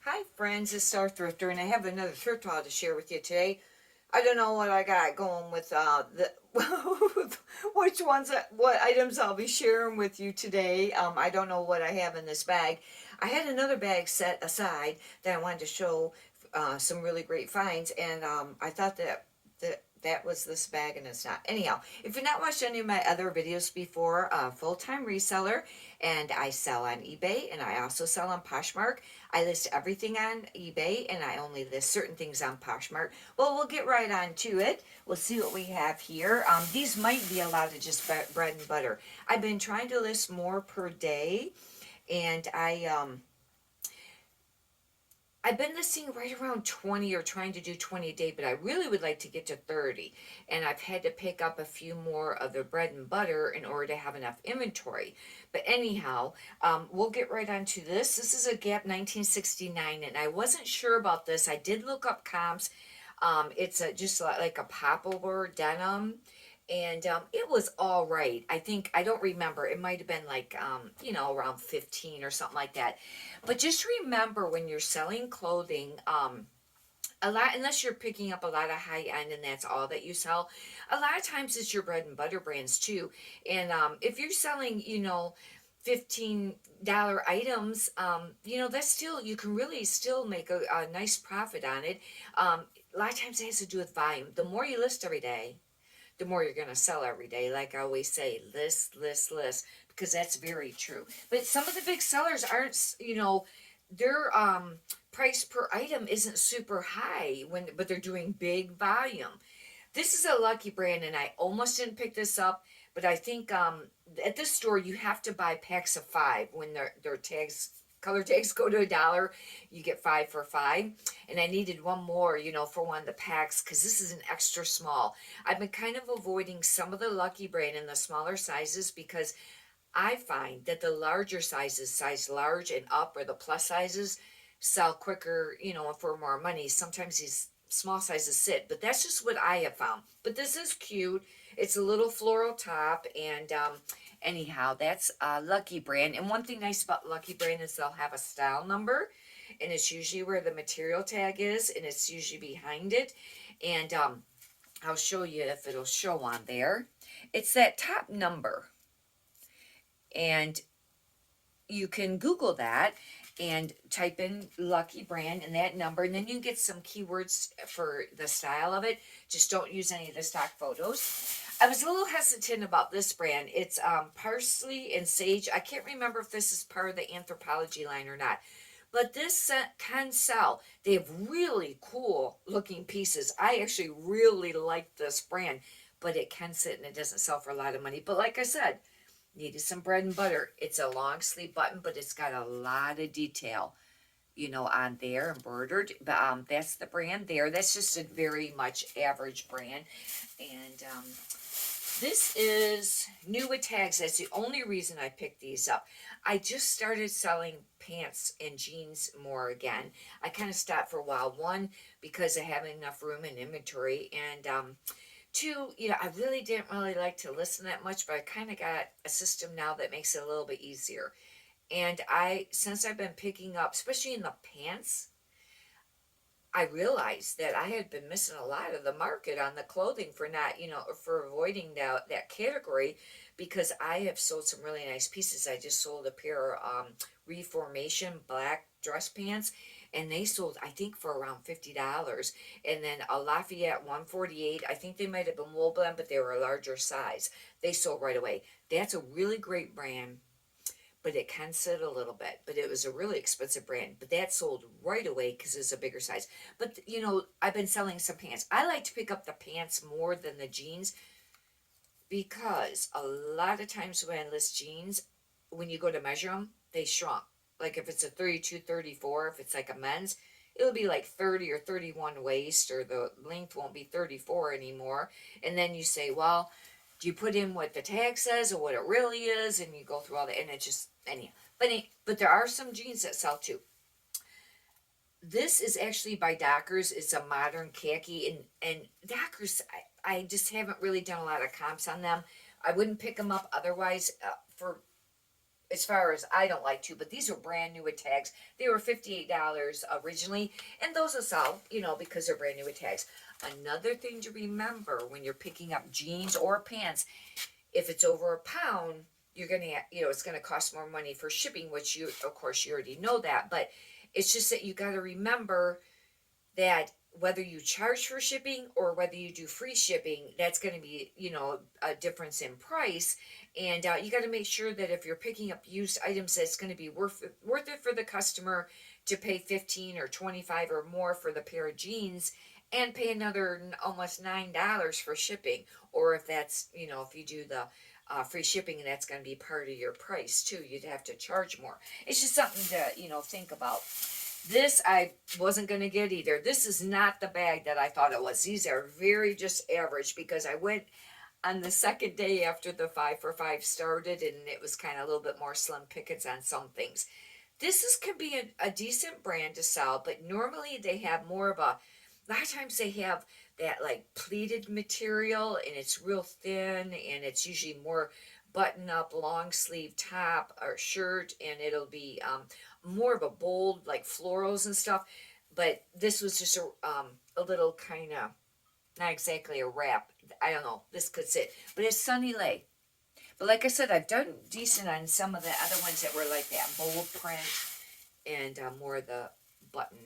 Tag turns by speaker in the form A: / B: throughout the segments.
A: Hi friends, it's Star Thrifter, and I have another thrift haul to share with you today. I don't know what I got going with the which ones, what items I'll be sharing with you today. I don't know what I have in this bag. I had another bag set aside that I wanted to show some really great finds, and I thought that was this bag, and it's not. Anyhow, if you've not watched any of my other videos before, full-time reseller, and I sell on eBay, and I also sell on Poshmark. I list everything on eBay, and I only list certain things on Poshmark. Well, we'll get right on to it. We'll see what we have here. These might be a lot of just bread and butter. I've been trying to list more per day, and I've been listing right around 20 or trying to do 20 a day, but I really would like to get to 30. And I've had to pick up a few more of the bread and butter in order to have enough inventory. But anyhow, we'll get right on to this. This is a Gap 1969, and I wasn't sure about this. I did look up comps. It's just like a poplar denim, and it was all right. I don't remember. It might have been like, around 15 or something like that. But just remember when you're selling clothing, a lot, unless you're picking up a lot of high end and that's all that you sell, a lot of times it's your bread and butter brands too. And if you're selling, $15 items, that's still, you can really still make a nice profit on it. A lot of times it has to do with volume. The more you list every day, the more you're going to sell every day. Like I always say, list, list, list, because that's very true. But some of the big sellers aren't, their price per item isn't super high but they're doing big volume. This is a lucky brand, and I almost didn't pick this up, but I think at this store you have to buy packs of 5 when their tags color tags go to $1. You get 5 for 5, and I needed one more, for one of the packs because this is an extra small. I've been kind of avoiding some of the Lucky brand in the smaller sizes because I find that the larger sizes, size large and up, or the plus sizes, sell quicker, for more money. Sometimes these small sizes sit, but that's just what I have found. But this is cute. It's a little floral top, and anyhow, that's Lucky brand. And one thing nice about Lucky brand is they'll have a style number, and it's usually where the material tag is, and it's usually behind it. And I'll show you if it'll show on there. It's that top number, and you can Google that and type in Lucky brand and that number, and then you get some keywords for the style of it. Just don't use any of the stock photos. I was a little hesitant about this brand. It's parsley and sage. I can't remember if this is part of the Anthropology line or not, but this can sell. They have really cool looking pieces. I actually really like this brand, but it can sit and it doesn't sell for a lot of money. But like I said, needed some bread and butter. It's a long sleeve button, but it's got a lot of detail, on there, embroidered. But that's the brand there. That's just a very much average brand. And this is new with tags. That's the only reason I picked these up. I just started selling pants and jeans more again. I kind of stopped for a while. One, because I have enough room in inventory, and two, I really didn't really like to listen that much, but I kind of got a system now that makes it a little bit easier. And since I've been picking up, especially in the pants, I realized that I had been missing a lot of the market on the clothing for not, for avoiding that category, because I have sold some really nice pieces. I just sold a pair of Reformation black dress pants, and they sold, I think, for around $50. And then a Lafayette 148, I think they might have been wool blend, but they were a larger size. They sold right away. That's a really great brand, but it can sit a little bit. But it was a really expensive brand. But that sold right away because it's a bigger size. But, I've been selling some pants. I like to pick up the pants more than the jeans, because a lot of times when I list jeans, when you go to measure them, they shrunk. Like if it's a 32, 34, if it's like a men's, it'll be like 30 or 31 waist, or the length won't be 34 anymore. And then you say, well, do you put in what the tag says or what it really is? And you go through all that, and it just, anyhow. But there are some jeans that sell too. This is actually by Dockers. It's a modern khaki, and Dockers, I just haven't really done a lot of comps on them. I wouldn't pick them up otherwise, for as far as I don't like to, but these are brand new with tags. They were $58 originally, and those will sell, because they're brand new with tags. Another thing to remember when you're picking up jeans or pants, if it's over a pound, you're gonna, it's gonna cost more money for shipping, which of course, you already know that, but it's just that you got to remember that whether you charge for shipping or whether you do free shipping, that's going to be, a difference in price. And you got to make sure that if you're picking up used items, that's going to be worth it for the customer to pay 15 or 25 or more for the pair of jeans and pay another almost $9 for shipping. Or if that's, if you do the free shipping, and that's going to be part of your price too, you'd have to charge more. It's just something to, think about. This I wasn't going to get either. This is not the bag that I thought it was. These are very just average, because I went on the second day after the 5 for 5 started, and it was kind of a little bit more slim pickings on some things. Could be a decent brand to sell, but normally they have more of a lot of times they have that like pleated material, and it's real thin, and it's usually more button up long sleeve top or shirt, and it'll be more of a bold like florals and stuff. But this was just a little kind of, not exactly a wrap. I don't know, this could sit, but it's Sunny Lay. But like I said, I've done decent on some of the other ones that were like that bold print and more of the button.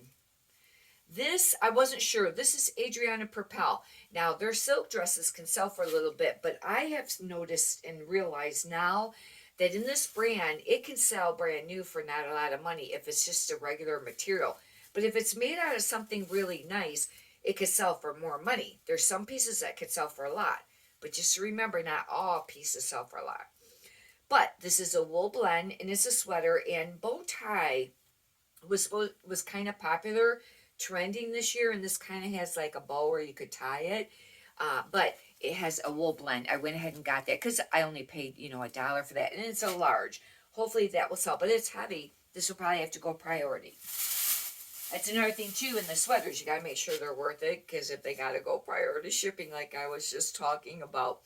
A: This, I wasn't sure. This is Adriana Perpel. Now, their silk dresses can sell for a little bit, but I have noticed and realized now that in this brand, it can sell brand new for not a lot of money if it's just a regular material. But if it's made out of something really nice, it could sell for more money. There's some pieces that could sell for a lot, but just remember, not all pieces sell for a lot. But this is a wool blend, and it's a sweater, and bow tie was kind of popular, trending this year, and this kind of has like a bow where you could tie it, but it has a wool blend. I went ahead and got that because I only paid $1 for that, and it's a large. Hopefully that will sell, but it's heavy. This will probably have to go priority. That's another thing too, in the sweaters, you got to make sure they're worth it, because if they got to go priority shipping like I was just talking about.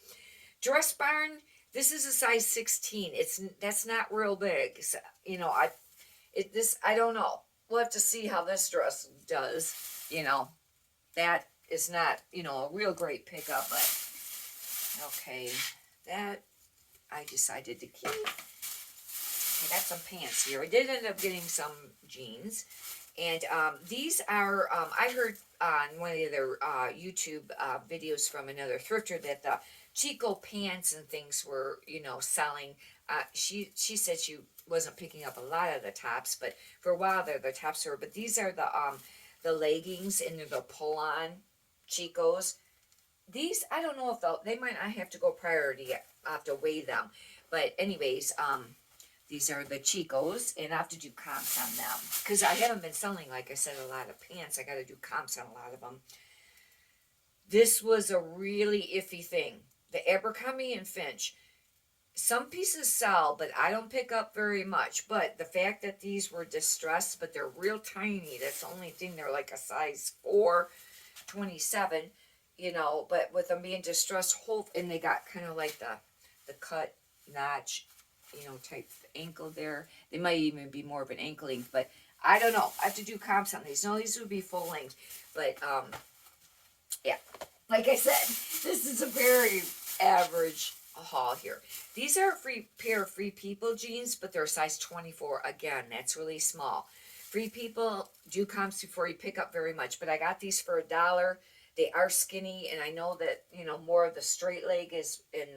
A: Dress Barn, this is a size 16. That's not real big. So, I don't know. We'll have to see how this dress does. That is not, a real great pickup, but okay, that I decided to keep. I got some pants here. I did end up getting some jeans, and these are, I heard on one of the other YouTube videos from another thrifter that the Chico pants and things were, selling. She said she wasn't picking up a lot of the tops, but for a while there, the tops were. But these are the leggings, and they're the pull-on Chicos. These, I don't know if they might not have to go priority yet. I'll have to weigh them. But anyways, these are the Chicos, and I have to do comps on them, because I haven't been selling, like I said, a lot of pants. I got to do comps on a lot of them. This was a really iffy thing. The Abercrombie and Finch. Some pieces sell, but I don't pick up very much. But the fact that these were distressed, but they're real tiny, that's the only thing. They're like a size 4, 27, but with them being distressed, and they got kind of like the cut notch, type ankle there. They might even be more of an ankle length, but I don't know. I have to do comps on these. No, these would be full length, but yeah, like I said, this is a very average haul here. These are a pair of Free People jeans, but they're size 24. Again, that's really small. Free People, do comps before you pick up very much, but I got these for $1. They are skinny, and I know that, more of the straight leg is in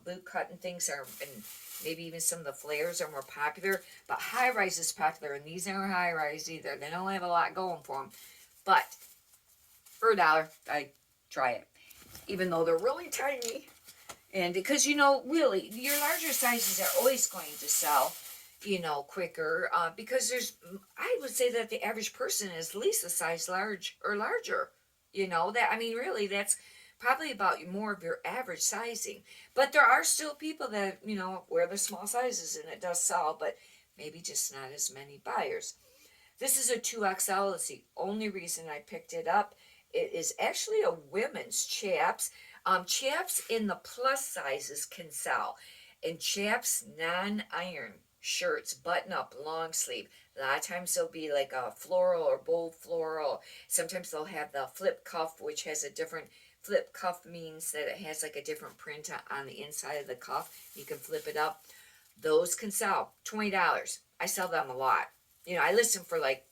A: boot cut and things are, and maybe even some of the flares are more popular, but high rise is popular, and these aren't high rise either. They don't have a lot going for them, but for $1, I try it, even though they're really tiny. And because, really, your larger sizes are always going to sell, quicker, because I would say that the average person is at least a size large or larger, really, that's probably about more of your average sizing. But there are still people that, wear the small sizes, and it does sell, but maybe just not as many buyers. This is a 2XL. It's the only reason I picked it up. It is actually a women's chaps. Chaps in the plus sizes can sell, and chaps non-iron shirts, button up, long sleeve. A lot of times they'll be like a floral or bold floral. Sometimes they'll have the flip cuff, which has a different flip cuff means that it has like a different print on the inside of the cuff. You can flip it up. Those can sell $20. I sell them a lot. You know, I list them for like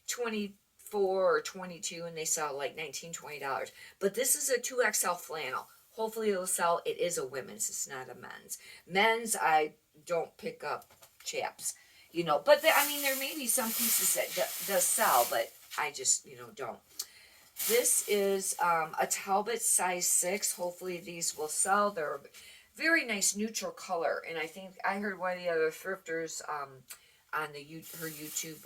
A: 24 or 22 and they sell like 19, $20. But this is a 2XL flannel. Hopefully it'll sell. It is a women's, it's not a men's. Men's, I don't pick up chaps, you know, but I mean, there may be some pieces that does sell, but I just, you know, don't. This is a Talbot size 6. Hopefully these will sell. They're very nice neutral color, and I think I heard one of the other thrifters on her YouTube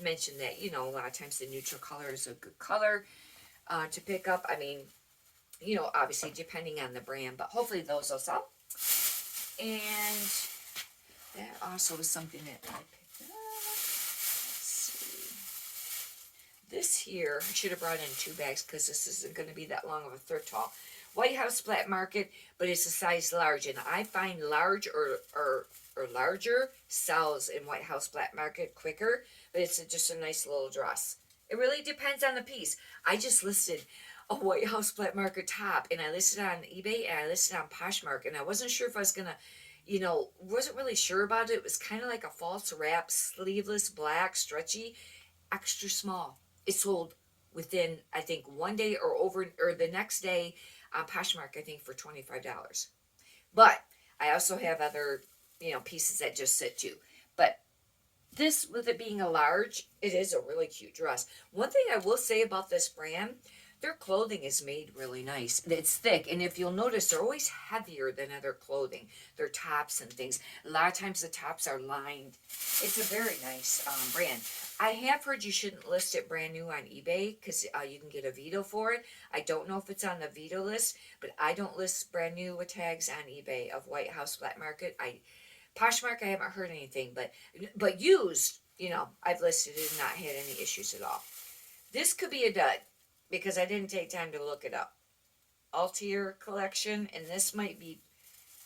A: mention that, you know, a lot of times the neutral color is a good color to pick up. I mean, you know, obviously depending on the brand, but hopefully those will sell. And that also was something that I picked up. Let's see. This here, I should have brought in 2 bags because this isn't going to be that long of a thrift haul. White House Black Market, but it's a size large, and I find large or larger sells in White House Black Market quicker, but it's just a nice little dress. It really depends on the piece. I just listed a White House Black Market top, and I listed it on eBay, and I listed it on Poshmark, and I wasn't sure if I was going to, you know, wasn't really sure about it. It was kind of like a false wrap, sleeveless, black, stretchy, extra small. It sold within, I think, one day or the next day on Poshmark, I think, for $25. But I also have other, you know, pieces that just sit too. But this, with it being a large, it is a really cute dress. One thing I will say about this brand, their clothing is made really nice. It's thick, and if you'll notice, they're always heavier than other clothing. Their tops and things. A lot of times the tops are lined. It's a very nice brand. I have heard you shouldn't list it brand new on eBay because you can get a veto for it. I don't know if it's on the veto list, but I don't list brand new with tags on eBay of White House Black Market. Poshmark, I haven't heard anything, but used, you know, I've listed it and not had any issues at all. This could be a dud because I didn't take time to look it up. Altier collection, and this might be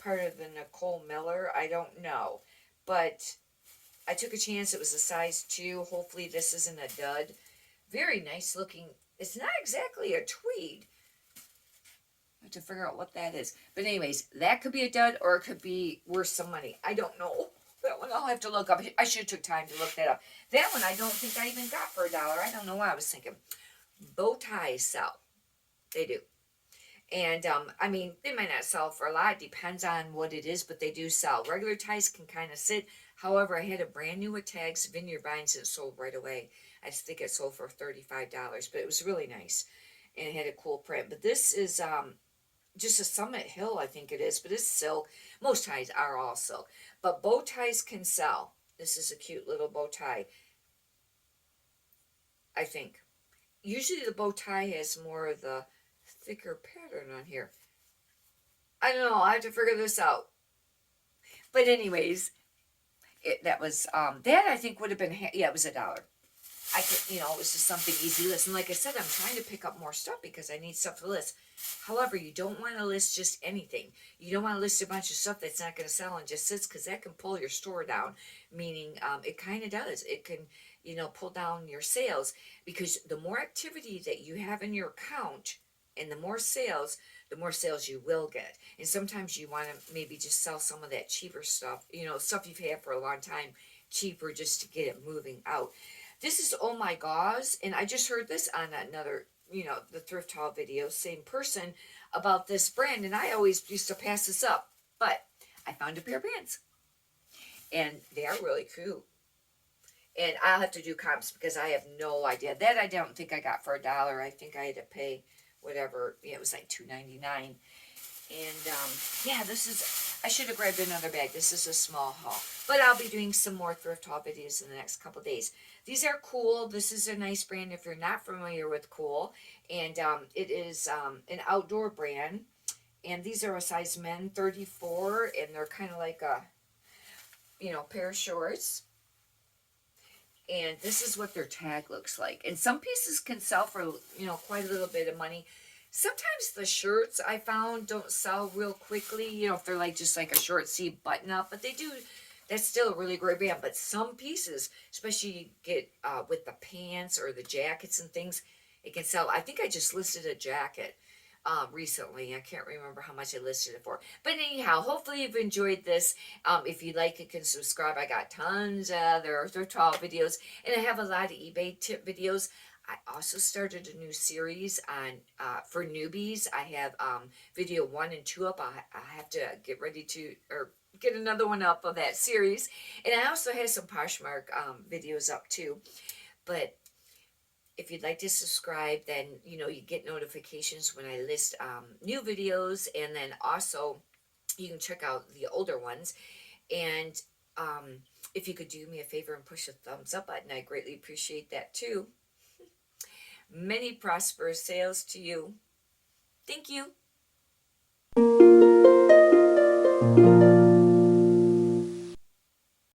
A: part of the Nicole Miller. I don't know, but I took a chance. It was a size 2. Hopefully this isn't a dud. Very nice looking. It's not exactly a tweed. I have to figure out what that is. But anyways, that could be a dud or it could be worth some money. I don't know. That one I'll have to look up. I should have took time to look that up. That one I don't think I even got for $1. I don't know why I was thinking. Bow ties sell. They do. And, I mean, they might not sell for a lot. It depends on what it is, but they do sell. Regular ties can kind of sit. However, I had a brand new with tags, Vineyard Vines, and it sold right away. I just think it sold for $35, but it was really nice. And it had a cool print. But this is just a Summit Hill, I think it is. But it's silk. Most ties are all silk. But bow ties can sell. This is a cute little bow tie, I think. Usually the bow tie has more of the thicker pattern on here. I don't know. I have to figure this out. But anyways, that was that I think would have been it was $1. I could, you know, it was just something easy to list. And like I said, I'm trying to pick up more stuff because I need stuff to list. However, you don't want to list just anything. You don't want to list a bunch of stuff that's not going to sell and just sits because that can pull your store down. Meaning, it kind of does. It can, you know, pull down your sales because the more activity that you have in your account and the more sales you will get. And sometimes you want to maybe just sell some of that cheaper stuff, you know, stuff you've had for a long time, cheaper just to get it moving out. This is Oh My Gauze, and I just heard this on another, you know, the thrift haul video, same person, about this brand, and I always used to pass this up, but I found a pair of pants, and they are really cute. And I'll have to do comps because I have no idea. That I don't think I got for $1. I think I had to pay whatever. Yeah, it was like $2.99. And yeah, this is. I should have grabbed another bag. This is a small haul, but I'll be doing some more thrift haul videos in the next couple days. These are cool. This is a nice brand if you're not familiar with Cool, and it is an outdoor brand. And these are a size men 34, and they're kind of like a, you know, pair of shorts. And this is what their tag looks like. And some pieces can sell for, you know, quite a little bit of money. Sometimes the shirts I found don't sell real quickly, you know, if they're like just like a short sleeve button up, but they do That's still a really great brand, but some pieces, especially you get with the pants or the jackets and things, it can sell. I think I just listed a jacket recently. I can't remember how much I listed it for. But anyhow, hopefully you've enjoyed this. If you like, you can subscribe. I got tons of other thrift haul videos, and I have a lot of eBay tip videos. I also started a new series on for newbies. I have video 1 and 2 up. I have to get ready to or get another one up of that series, and I also have some Poshmark videos up too. But if you'd like to subscribe, then you get notifications when I list new videos, and then also you can check out the older ones. And if you could do me a favor and push the thumbs up button, I greatly appreciate that too. Many prosperous sales to you. Thank you.